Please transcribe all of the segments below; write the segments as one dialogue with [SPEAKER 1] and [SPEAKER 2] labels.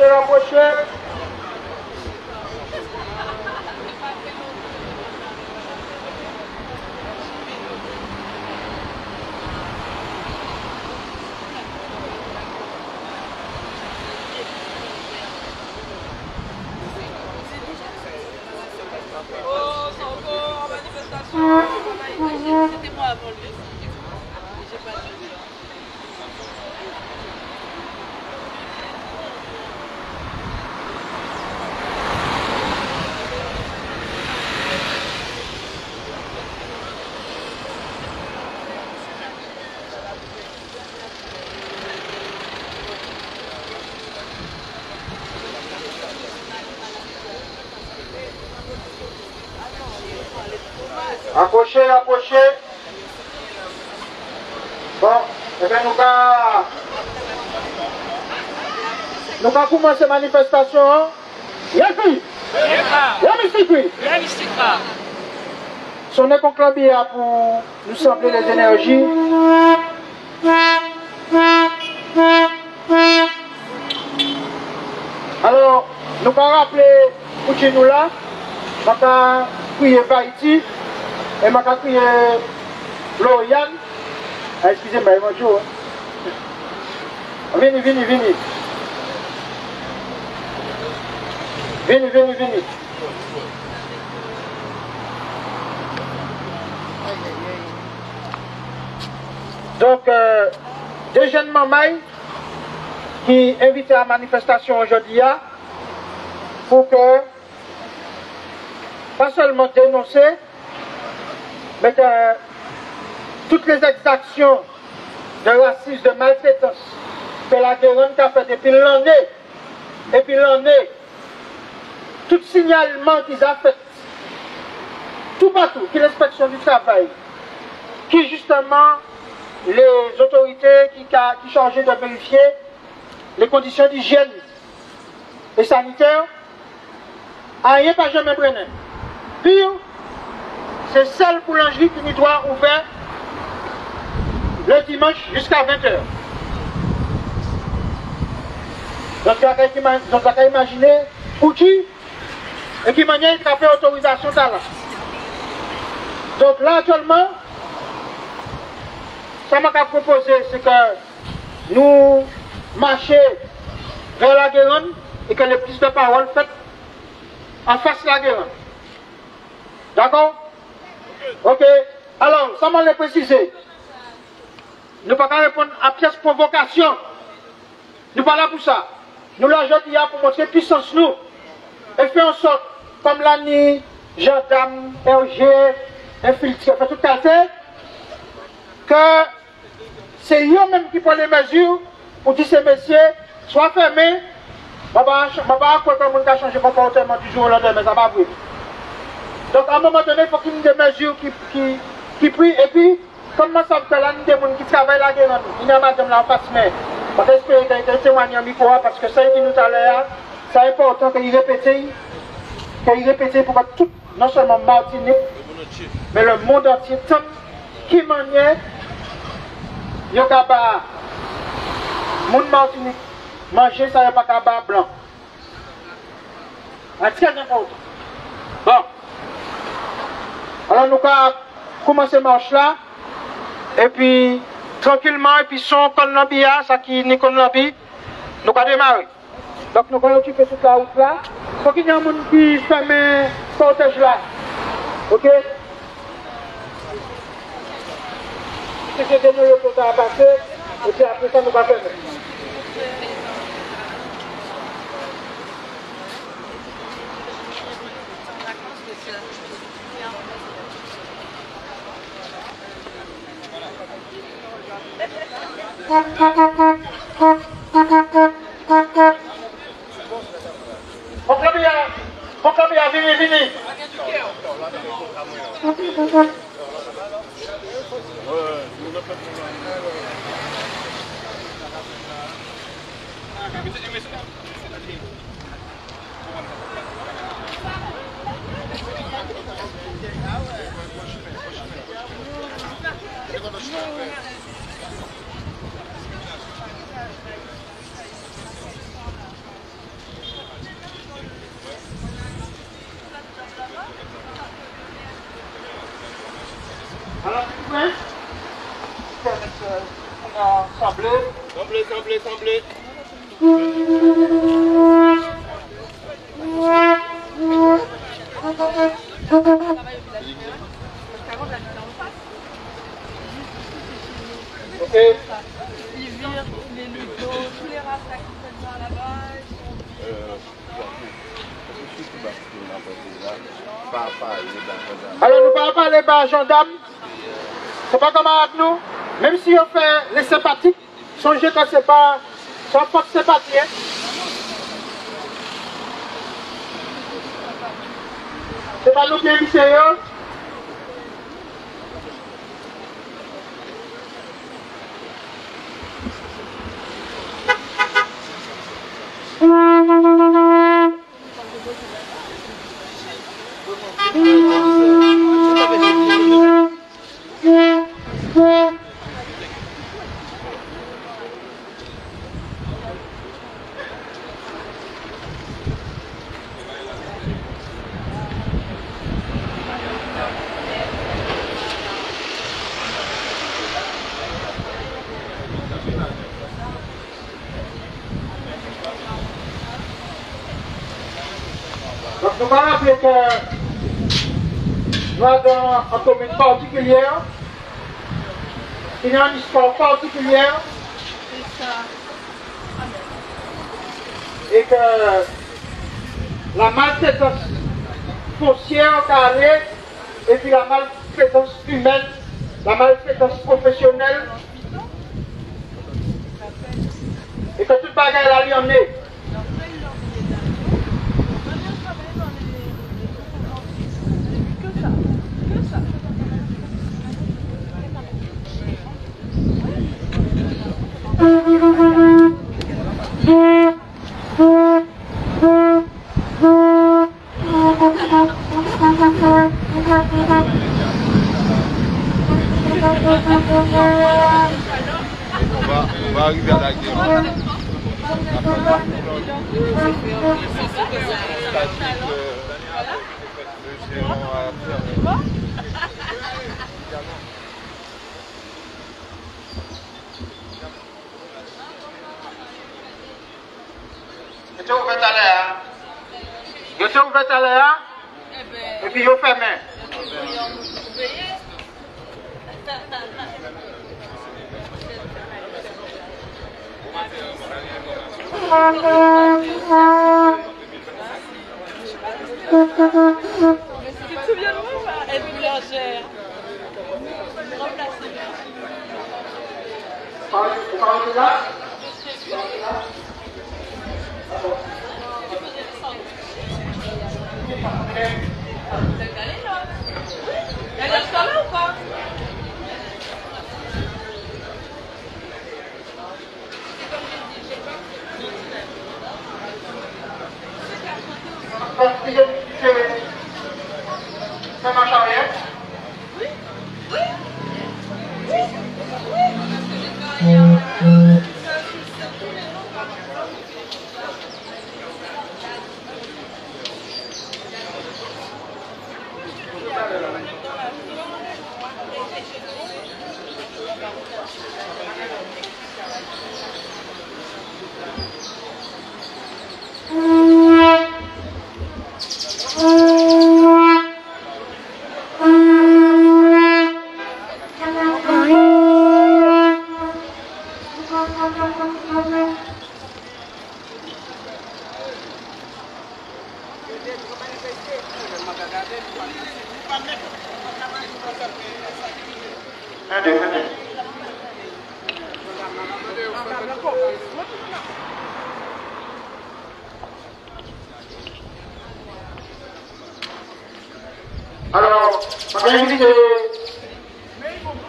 [SPEAKER 1] rapprochez.
[SPEAKER 2] Oh, c'est encore manifestation. C'était moi avant lui. J'ai pas dit.
[SPEAKER 1] Approchez, approchez. Bon, eh bien nous allons commencer la manifestation. Yaki! Yamistikri! Son est conclamé pour nous sembler les énergies. Alors, nous allons rappeler pour nous là. Nous allons prier Haïti. Et je vais crier Florian. Excusez-moi, bonjour. Venez, venez, venez. Venez, venez, venez. Donc, des jeunes mamans qui invitent à la manifestation aujourd'hui pour que, pas seulement dénoncer, mais que toutes les exactions de racisme, de maltraitance que la Guérande a fait depuis l'année, tout signalement qu'ils ont fait, tout partout, qui l'inspection du travail, qui justement les autorités qui chargent de vérifier les conditions d'hygiène et sanitaire, rien pas jamais prenant. Pire, c'est seule boulangerie qui doit ouvert le dimanche jusqu'à 20h. Donc, vous avez imaginé pour qui et qui manière de faire autorisation là. Donc là, actuellement, ça m'a proposé, c'est que nous marchions vers la Guérande et que les prises de parole faites en face de la Guérande. D'accord? Ok. Alors, ça m'a précisé. Nous ne pouvons pas répondre à pièce provocation. Nous ne sommes pas là pour ça. Nous l'argent il y a pour montrer puissance nous. Et faire en sorte, comme l'année, gendarme, RG, infiltré, fait tout qualité, que c'est eux-mêmes qui prennent les mesures pour dire ces messieurs soient fermés. Je ne sais pas comment on a changé le comportement du jour au lendemain, mais ça va vrai. Donc à un moment donné, il faut qu'il y ait des mesures qui prient. Et puis, comme moi, ça fait l'année des gens qui travaillent là, il y a madame là en face, mais je vais espérer qu'il y ait témoigné en micro, parce que ça dit tout à l'heure, c'est important qu'il répète pour que tout, non seulement Martinique, mais le monde entier, tant qui manière, il y a pas monde Martinique, manger ça, il n'y a pas qu'à blanc. C'est très important. Bon. Alors nous allons commencer marche là. Et puis tranquillement, et puis son Konlambia, ça qui n'est Konlambi, nous allons démarrer. Donc nous allons occuper toute la route là. Il faut qu'il y ait un monde qui ferme le cortège là. Ok? C'est que nous pour ça passer. Et puis après ça, nous allons faire. Proclamia, venez.
[SPEAKER 3] semblez.
[SPEAKER 1] Ok.
[SPEAKER 2] Ils virent les lutos, tous les rastas qui sont dans là-bas,
[SPEAKER 1] Alors nous ne parlons pas les bas gendarmes. C'est pas comme avec nous. Même si on fait les sympathiques, songez que c'est pas sans force sympathie. Hein. C'est pas nous qui élisons. Donc nous allons rappeler que nous avons une commune particulière, qui a une histoire particulière, et que la maltraitance foncière carrée, et puis la maltraitance humaine, la maltraitance professionnelle, et que toute bagaille là lui en est.
[SPEAKER 3] On va arriver à la guerre.
[SPEAKER 1] J'étais ouvert à l'air. J'étais ouvert à l'air. Et puis ils fermé.
[SPEAKER 2] Tu te souviens de moi, elle est boulangère. Remplacée.
[SPEAKER 1] Vous parlez de là?
[SPEAKER 2] Elle est encore là ou pas?
[SPEAKER 1] Ça marche arrière?
[SPEAKER 2] Oui. Oui.
[SPEAKER 1] Alors, on a invité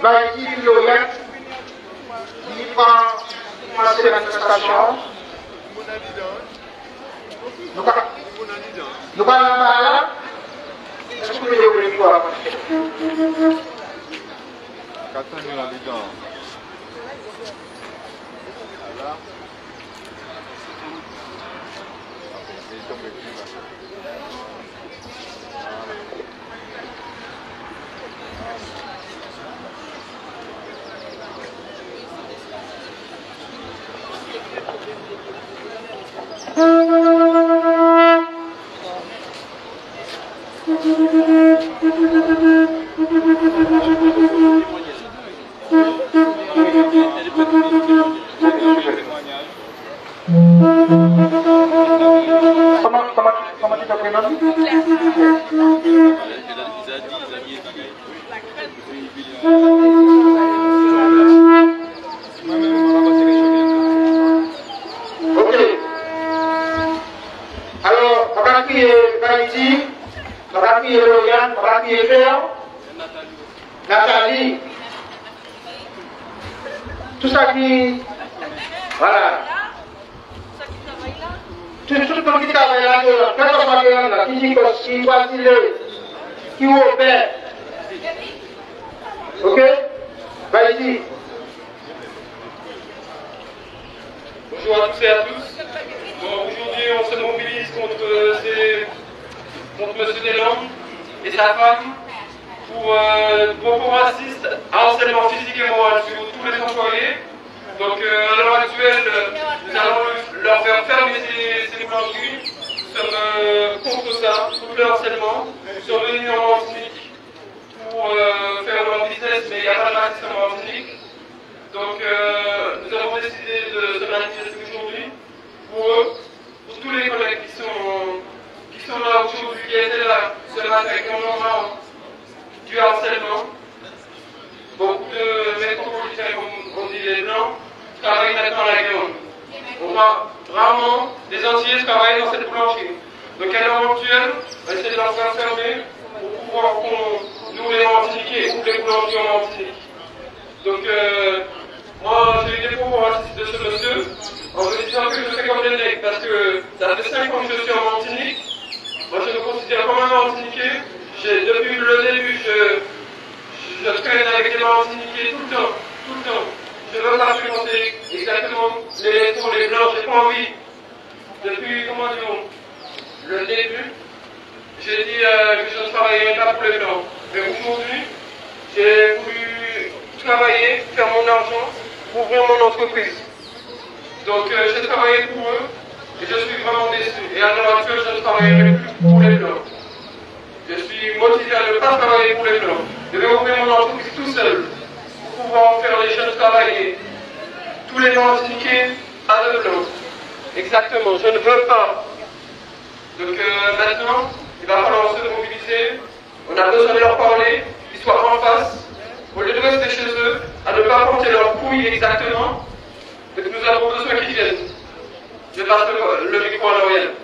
[SPEAKER 1] Vaïti Lorient qui prend commencer la manifestation. Nous allons là. Est-ce que vous voulez voir?
[SPEAKER 3] 400 000 habitants. Voilà. Et tombe plus là.
[SPEAKER 1] crier Haïti, on va crier Lauriane, on va crier Claire, Nathalie. Tout ça qui. Voilà. Tout le monde qui travaille là, qui dit que qui choisit qui opère. Ok? Haïti.
[SPEAKER 4] Bonjour à tous et à tous. Bon, aujourd'hui, on se mobilise contre M. Deslandes et sa femme pour propos racistes, harcèlement physique et moral sur tous les employés. Donc, à l'heure actuelle, nous allons leur faire fermer ces boulangeries. Nous sommes contre ça, contre le harcèlement. Nous sommes venus en Martinique pour faire leur business, mais il n'y a pas de racisme en Martinique. Donc, nous avons décidé de se manifester aujourd'hui pour eux, pour tous les collègues qui sont là aujourd'hui, qui étaient là ce matin, qui en ont marre du harcèlement. Beaucoup de métropolitains, comme on dit les Blancs, travaillent maintenant à la Guérande. On voit vraiment des Antillais travailler dans cette boulangerie. Donc, à l'heure actuelle, on va essayer de leur faire fermer pour pouvoir qu'on, nous les Martiniquais, ou les boulangeries en Martinique. Donc, moi, j'ai eu des propos racistes de ce monsieur, en me disant que je fais comme des nègres, parce que ça fait 5 ans que je suis en Martinique. Moi, je me considère comme un Martiniquais. Depuis le début, je traîne avec des Martiniquais tout le temps, tout le temps. Je ne veux pas fréquenter exactement les lettres, les blancs, j'ai pas envie. Depuis, comment dire, le début, j'ai dit que je ne travaillerai pas pour les blancs. Mais aujourd'hui, j'ai voulu travailler, faire mon argent, pour ouvrir mon entreprise. Donc j'ai travaillé pour eux et je suis vraiment déçu. Et à l'heure actuelle, je ne travaillerai plus pour les blancs. Je suis motivé à ne pas travailler pour les blancs. Je vais ouvrir mon entreprise tout seul pour pouvoir faire les jeunes travailler. Tous les Martiniquais à le blanc. Exactement, je ne veux pas. Donc maintenant, il va falloir se mobiliser. On a besoin de leur parler, qu'ils soient en face. Au lieu de rester chez eux, à ne pas porter leur couille exactement, mais nous avons besoin qu'ils viennent. Je passe le micro à Lauriane.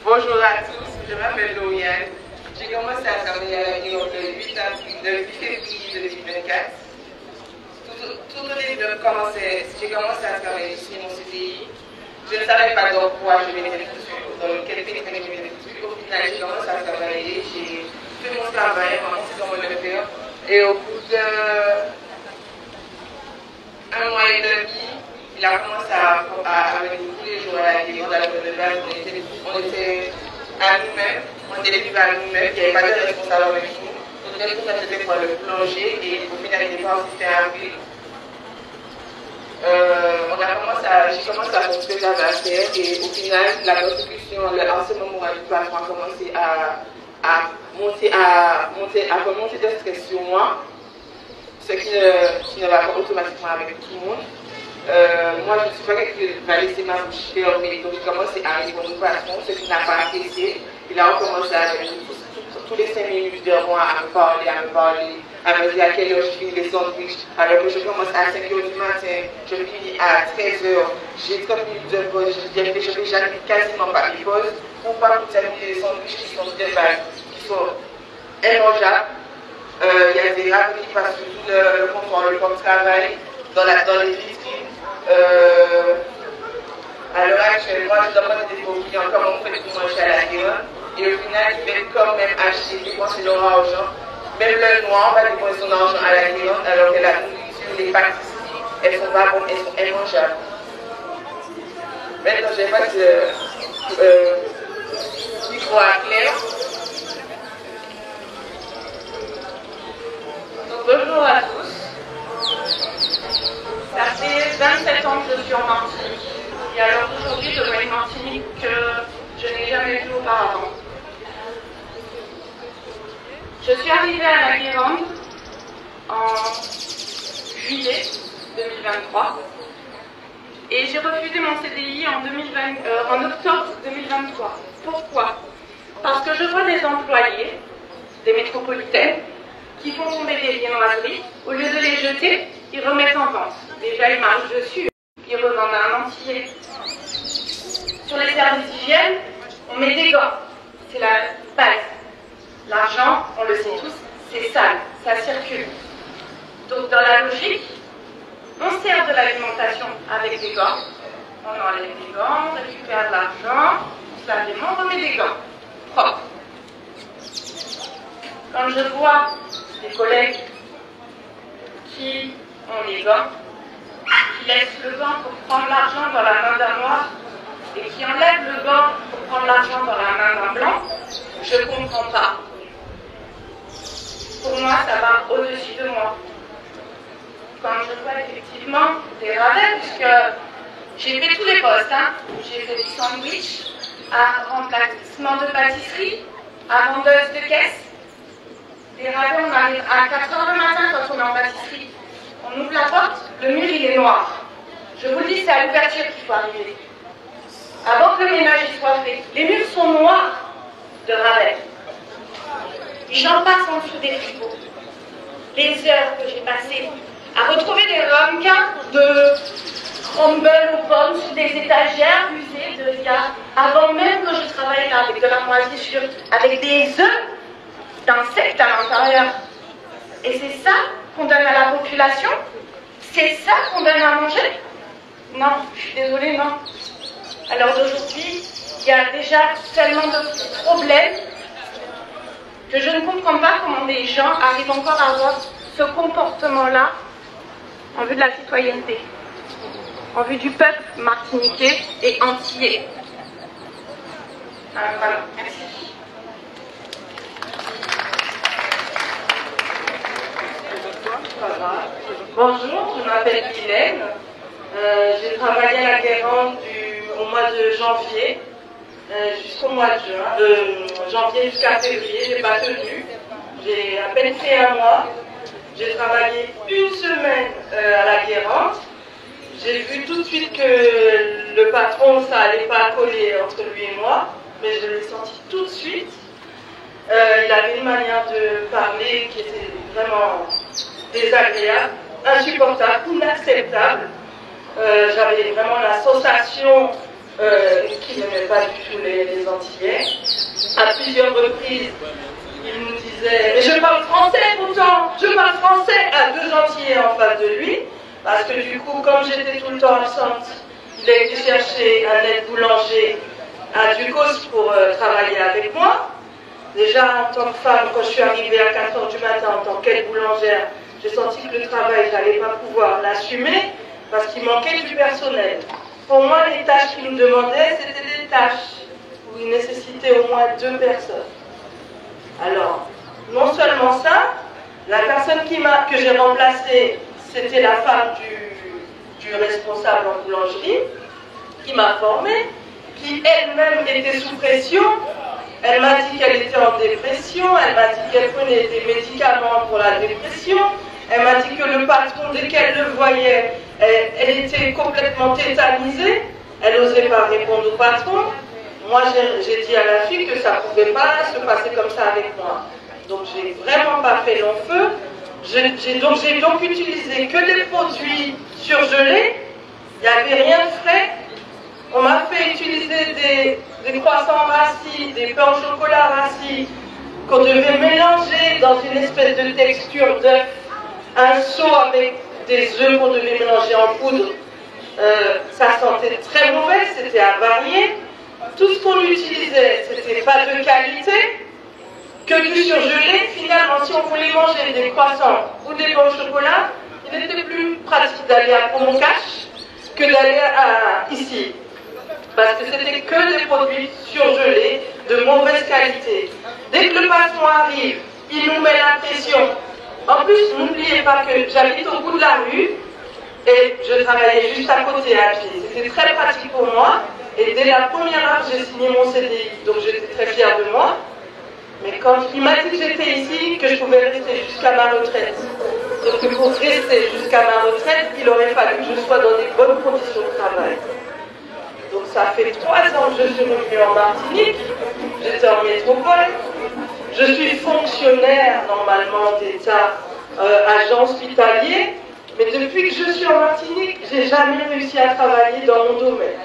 [SPEAKER 5] Bonjour à tous, je m'appelle Lauriane. J'ai commencé à travailler à la Guérande le 8 février 2024. Tout au début j'ai commencé à travailler ici mon CDI. Je ne savais pas dans quoi je m'étais foutu, dans quel périmètre je m'étais foutu. Au final, j'ai commencé à travailler, j'ai fait mon travail, commencé dans mon affaire. Et au bout d'un mois et demi, il a commencé à venir tous les jours à la Guérande, à la bonne base. On était à nous-mêmes, on était livrés à nous-mêmes, il n'y avait pas de responsable avec nous. Donc, le responsable c'était pour le plonger et au final, il n'était pas aussi arrivé. J'ai commencé à construire la matière et au final, la construction, en ce moment, le patron a commencé à remonter de stress sur moi, ce qui ne va pas automatiquement avec tout le monde. Moi, je ne suis pas quelqu'un qui va laisser ma bouche fermée, donc j'ai commencé à répondre au patron, ce qui n'a pas apprécié. Il a recommencé à venir tous les 5 minutes de moi à me parler, à me dire à quelle heure je finis les sandwichs, alors que je commence à 5 h du matin, je finis à 13 h, j'ai 30 minutes de pause, je n'ai jamais quasiment pas de pause, pour pas terminer les sandwichs qui sont immangeables. Il y a des rames qui passent sur tout le comptoir, le camp de travail, dans les vitrines. À l'heure actuelle, moi je demande des clients comment on fait pour manger à la Guérande. Et au final, ils veulent quand même acheter, dépenser leur argent. Même le noir va dépenser son argent à la Guérande, alors que la nourriture, les pâtisseries, elles sont pas bonnes, elles sont immangeables. Maintenant, je vais passer le micro à Claire.
[SPEAKER 6] Donc, bonjour à tous. Ça fait 27 ans que je suis en Martinique. Et alors aujourd'hui, je vois une Martinique que je n'ai jamais vue auparavant. Je suis arrivée à la Guérande en juillet 2023 et j'ai refusé mon CDI en octobre 2023. Pourquoi? Parce que je vois des employés, des métropolitaines, qui font tomber des viennoiseries, au lieu de les jeter, ils remettent en vente. déjà ils marchent dessus, ils revendent un entier. Sur les services d'hygiène, on met des gants, c'est la base. L'argent, on le sait tous, c'est sale, ça circule. Donc dans la logique, on sert de l'alimentation avec des gants, on enlève des gants, on récupère de l'argent, on se lave les mains, on remet des gants propres. Quand je vois des collègues qui ont les gants, qui laissent le gant pour prendre l'argent dans la main d'un noir et qui enlèvent le gant pour prendre l'argent dans la main d'un blanc, je ne comprends pas. Pour moi, ça va au-dessus de moi. Quand je vois effectivement des rabais, puisque j'ai fait tous les postes, hein. J'ai fait du sandwich, à remplacement de pâtisserie, à vendeuse de caisse. Les rabais, on arrive à 4 h le matin quand on est en pâtisserie. On ouvre la porte, le mur il est noir. Je vous le dis, c'est à l'ouverture qu'il faut arriver. Avant que le ménage soit fait, les murs sont noirs de rabais. J'en passe en dessous des frigos. Les heures que j'ai passées à retrouver des ramequins de crumble aux pommes sous des étagères usées de gars. Avant même que je travaille là avec de la moisissure, avec des œufs d'insectes à l'intérieur. Et c'est ça qu'on donne à la population? C'est ça qu'on donne à manger? Non, je suis désolée, non. Alors d'aujourd'hui, il y a déjà tellement de problèmes que je ne comprends pas comment des gens arrivent encore à avoir ce comportement-là en vue de la citoyenneté, en vue du peuple martiniquais et antillais. Voilà, merci.
[SPEAKER 7] Bonjour, je m'appelle Guylaine. J'ai travaillé à la Guérande au mois de janvier jusqu'au mois de juin. De janvier jusqu'à février, j'ai pas tenu. J'ai à peine fait un mois. J'ai travaillé une semaine à la Guérande. J'ai vu tout de suite que le patron, ça allait pas coller entre lui et moi, mais je l'ai senti tout de suite. Il avait une manière de parler qui était vraiment désagréable, insupportable, inacceptable. J'avais vraiment la sensation qu'il n'aimait pas du tout les Antillais. À plusieurs reprises, il nous disait « Mais je parle français pourtant, je parle français » à deux Antillais en face de lui. Parce que du coup, comme j'étais tout le temps absente, il a été chercher un aide boulanger à Ducos pour travailler avec moi. Déjà, en tant que femme, quand je suis arrivée à 4 h du matin en tant qu'aide boulangère, j'ai senti que le travail, je n'allais pas pouvoir l'assumer parce qu'il manquait du personnel. Pour moi, les tâches qu'il nous demandait, c'était des tâches où il nécessitait au moins 2 personnes. Alors, non seulement ça, la personne que j'ai remplacée, c'était la femme du responsable en boulangerie, qui m'a formée, qui elle-même était sous pression. Elle m'a dit qu'elle était en dépression, elle m'a dit qu'elle prenait des médicaments pour la dépression, elle m'a dit que le patron, dès qu'elle le voyait, elle était complètement tétanisée, elle n'osait pas répondre au patron. Moi, j'ai dit à la fille que ça ne pouvait pas se passer comme ça avec moi. Donc, j'ai vraiment pas fait long feu. J'ai donc utilisé que des produits surgelés, il n'y avait rien de frais. On m'a fait utiliser des croissants rassis, des pains au chocolat rassis, qu'on devait mélanger dans une espèce de texture d'œuf, un seau avec des œufs qu'on devait mélanger en poudre. Ça sentait très mauvais, c'était avarié. Tout ce qu'on utilisait, c'était pas de qualité, que du surgelé. Finalement, si on voulait manger des croissants ou des pains au chocolat, il était plus pratique d'aller à Pont-Cache que d'aller ici. Parce que c'était que des produits surgelés de mauvaise qualité. Dès que le patron arrive, il nous met la pression. En plus, n'oubliez pas que j'habite au bout de la rue et je travaillais juste à côté à pied. C'était très pratique pour moi. Et dès la première heure, j'ai signé mon CDI, donc j'étais très fière de moi. Mais quand il m'a dit que j'étais ici, que je pouvais rester jusqu'à ma retraite, sauf que pour rester jusqu'à ma retraite, il aurait fallu que je sois dans des bonnes conditions de travail. Donc ça fait 3 ans que je suis revenue en Martinique, j'étais en métropole, je suis fonctionnaire normalement d'État, agent hospitalier, Mais depuis que je suis en Martinique, j'ai jamais réussi à travailler dans mon domaine.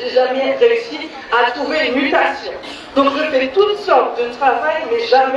[SPEAKER 7] J'ai jamais réussi à trouver une mutation. Donc je fais toutes sortes de travail, mais jamais